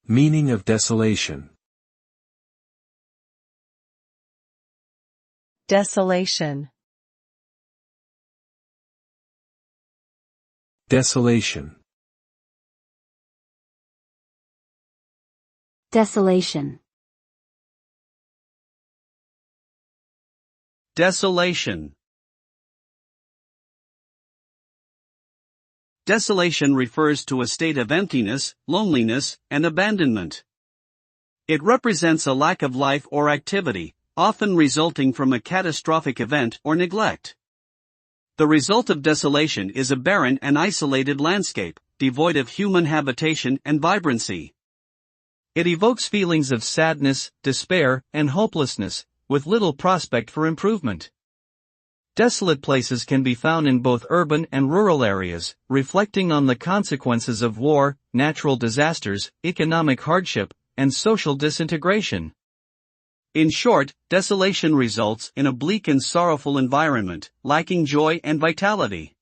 Meaning of desolation. Desolation. Desolation. Desolation. Desolation. Desolation refers to a state of emptiness, loneliness, and abandonment. It represents a lack of life or activity, often resulting from a catastrophic event or neglect. The result of desolation is a barren and isolated landscape, devoid of human habitation and vibrancy. It evokes feelings of sadness, despair, and hopelessness, with little prospect for improvement. Desolate places can be found in both urban and rural areas, reflecting on the consequences of war, natural disasters, economic hardship, and social disintegration. In short, desolation results in a bleak and sorrowful environment, lacking joy and vitality.